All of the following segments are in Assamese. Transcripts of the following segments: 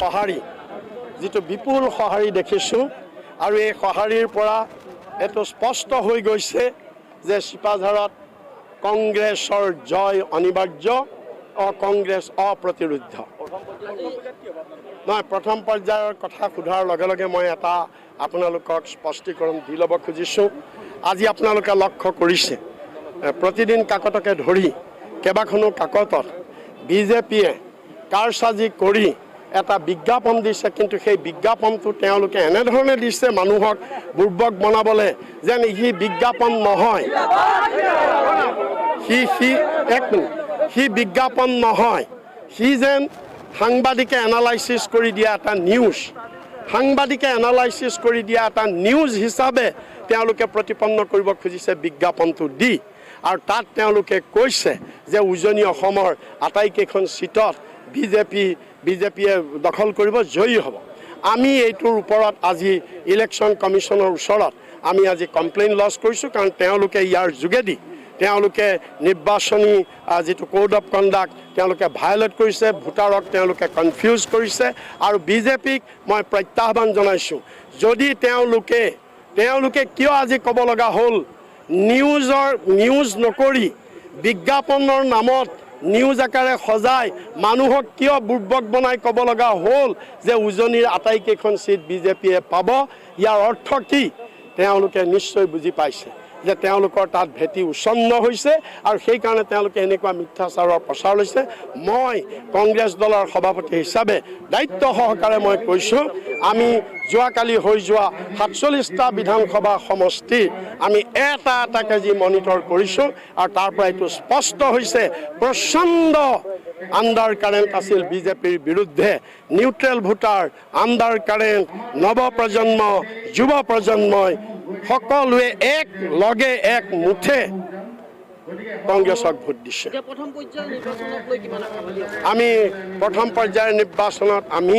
সঁহাৰি যিটো বিপুল সঁহাৰি দেখিছোঁ আৰু এই সঁহাৰিৰ পৰা এইটো স্পষ্ট হৈ গৈছে যে চিপাঝাৰত কংগ্ৰেছৰ জয় অনিবাৰ্য কংগ্ৰেছ অপ্ৰতিৰোধ্য নহয়। প্ৰথম পৰ্যায়ৰ কথা সোধাৰ লগে লগে মই এটা আপোনালোকক স্পষ্টীকৰণ দি ল'ব খুজিছোঁ। আজি আপোনালোকে লক্ষ্য কৰিছে প্ৰতিদিন কাকতকে ধৰি কেইবাখনো কাকতত বিজেপিয়ে কাৰসাজি কৰি এটা বিজ্ঞাপন দিছে, কিন্তু সেই বিজ্ঞাপনটো তেওঁলোকে এনেধৰণে দিছে মানুহক বুৰ্বক বনাবলৈ যেন সি বিজ্ঞাপন নহয়, সি বিজ্ঞাপন নহয়, সি যেন সাংবাদিকে এনালাইচিছ কৰি দিয়া এটা নিউজ, সাংবাদিকে এনালাইচিছ কৰি দিয়া এটা নিউজ হিচাপে তেওঁলোকে প্ৰতিপন্ন কৰিব খুজিছে বিজ্ঞাপনটো দি। আৰু তাত তেওঁলোকে কৈছে যে উজনি অসমৰ আটাইকেইখন চিটত বিজেপিয়ে দখল কৰিব, জয়ী হ'ব। আমি এইটোৰ ওপৰত আজি ইলেকশ্যন কমিশ্যনৰ ওচৰত আমি আজি কমপ্লেইন লজ কৰিছোঁ, কাৰণ তেওঁলোকে ইয়াৰ যোগেদি তেওঁলোকে নিৰ্বাচনী যিটো কোড অফ কণ্ডাক্ট তেওঁলোকে ভায়লেট কৰিছে, ভোটাৰক তেওঁলোকে কনফিউজ কৰিছে। আৰু বিজেপিক মই প্ৰত্যাহ্বান জনাইছোঁ, যদি তেওঁলোকে কিয় আজি ক'ব লগা হ'ল নিউজ নকৰি বিজ্ঞাপনৰ নামত নিউজ আকাৰে সজাই মানুহক কিয় বুৰ্বক বনাই ক'ব লগা হ'ল যে উজনিৰ আটাইকেইখন চিট বিজেপিয়ে পাব। ইয়াৰ অৰ্থ কি তেওঁলোকে নিশ্চয় বুজি পাইছে যে তেওঁলোকৰ তাত ভেটি উচ্ছন্ন হৈছে আৰু সেইকাৰণে তেওঁলোকে এনেকুৱা মিথ্যাচাৰৰ প্ৰচাৰ লৈছে। মই কংগ্ৰেছ দলৰ সভাপতি হিচাপে দায়িত্ব সহকাৰে মই কৈছোঁ, আমি যোৱাকালি হৈ যোৱা ৪৭টা বিধানসভা সমষ্টিৰ আমি এটা এটাকে যি মনিটৰ কৰিছোঁ আৰু তাৰ পৰা এইটো স্পষ্ট হৈছে প্ৰচণ্ড আণ্ডাৰ কাৰেণ্ট আছিল বিজেপিৰ বিৰুদ্ধে। নিউট্ৰেল ভোটাৰ, আণ্ডাৰ কাৰেণ্ট, নৱপ্ৰজন্ম, যুৱ প্ৰজন্মই সকলোৱে লগে এক মুঠে কংগ্ৰেছক ভোট দিছে। আমি প্ৰথম পৰ্যায়ৰ নিৰ্বাচনত আমি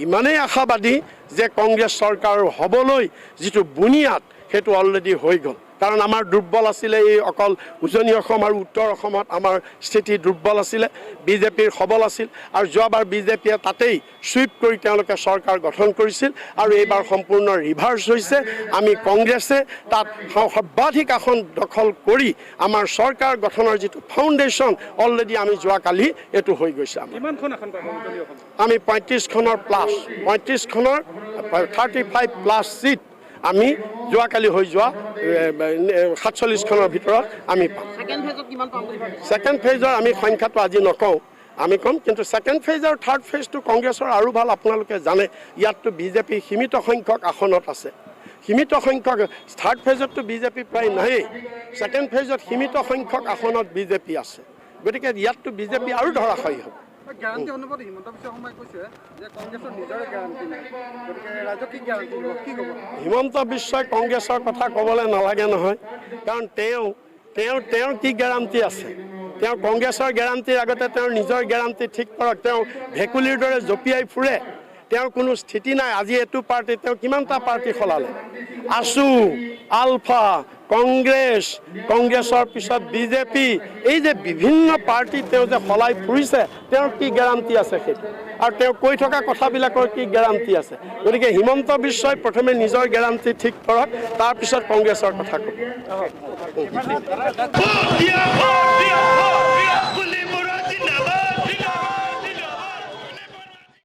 ইমানেই আশাবাদী যে কংগ্ৰেছ চৰকাৰ হ'বলৈ যিটো বুনিয়াদ সেইটো অলৰেডি হৈ গ'ল। কাৰণ আমাৰ দুৰ্বল আছিলে এই অকল উজনি অসম আৰু উত্তৰ অসমত আমাৰ স্থিতি দুৰ্বল আছিলে, বিজেপিৰ সবল আছিল। আৰু যোৱাবাৰ বিজেপিয়ে তাতেই চুইপ কৰি তেওঁলোকে চৰকাৰ গঠন কৰিছিল আৰু এইবাৰ সম্পূৰ্ণ ৰিভাৰ্চ হৈছে। আমি কংগ্ৰেছে তাত সৰ্বাধিক আসন দখল কৰি আমাৰ চৰকাৰ গঠনৰ যিটো ফাউণ্ডেশ্যন অলৰেডি আমি যোৱাকালি এইটো হৈ গৈছে। আমি 35খনৰ 35 চিট আমি যোৱাকালি হৈ যোৱা ৪৭খনৰ ভিতৰত আমি পাম। ছেকেণ্ড ফেজৰ আমি সংখ্যাটো আজি নকওঁ, আমি ক'ম, কিন্তু ছেকেণ্ড ফেজ আৰু থাৰ্ড ফেজটো কংগ্ৰেছৰ আৰু ভাল। আপোনালোকে জানে ইয়াততো বিজেপি সীমিত সংখ্যক আসনত আছে, সীমিত সংখ্যক। থাৰ্ড ফেজততো বিজেপি প্ৰায় নায়েই, ছেকেণ্ড ফেজত সীমিত সংখ্যক আসনত বিজেপি আছে। গতিকে ইয়াততো বিজেপি আৰু ধৰাশায়ী হ'ব। হিমন্ত বিশ্বই কংগ্ৰেছৰ কথা ক'বলৈ নালাগে নহয়, কাৰণ তেওঁৰ কি গেৰাণ্টি আছে? তেওঁ কংগ্ৰেছৰ গেৰাণ্টিৰ আগতে তেওঁৰ নিজৰ গেৰাণ্টি ঠিক কৰক। তেওঁ ভেকুলীৰ দৰে জঁপিয়াই ফুৰে, তেওঁৰ কোনো স্থিতি নাই। আজি এইটো পাৰ্টি তেওঁ কিমানটা পাৰ্টি সলালে, আছু, আলফা, কংগ্ৰেছৰ পিছত বিজেপি, এই যে বিভিন্ন পাৰ্টি তেওঁ যে সলাই ফুৰিছে, তেওঁৰ কি গেৰাণ্টি আছে সেইটো? আৰু তেওঁ কৈ থকা কথাবিলাকৰ কি গেৰাণ্টি আছে? গতিকে হিমন্ত বিশ্বই প্ৰথমে নিজৰ গেৰাণ্টি ঠিক কৰক, তাৰপিছত কংগ্ৰেছৰ কথা ক'ব।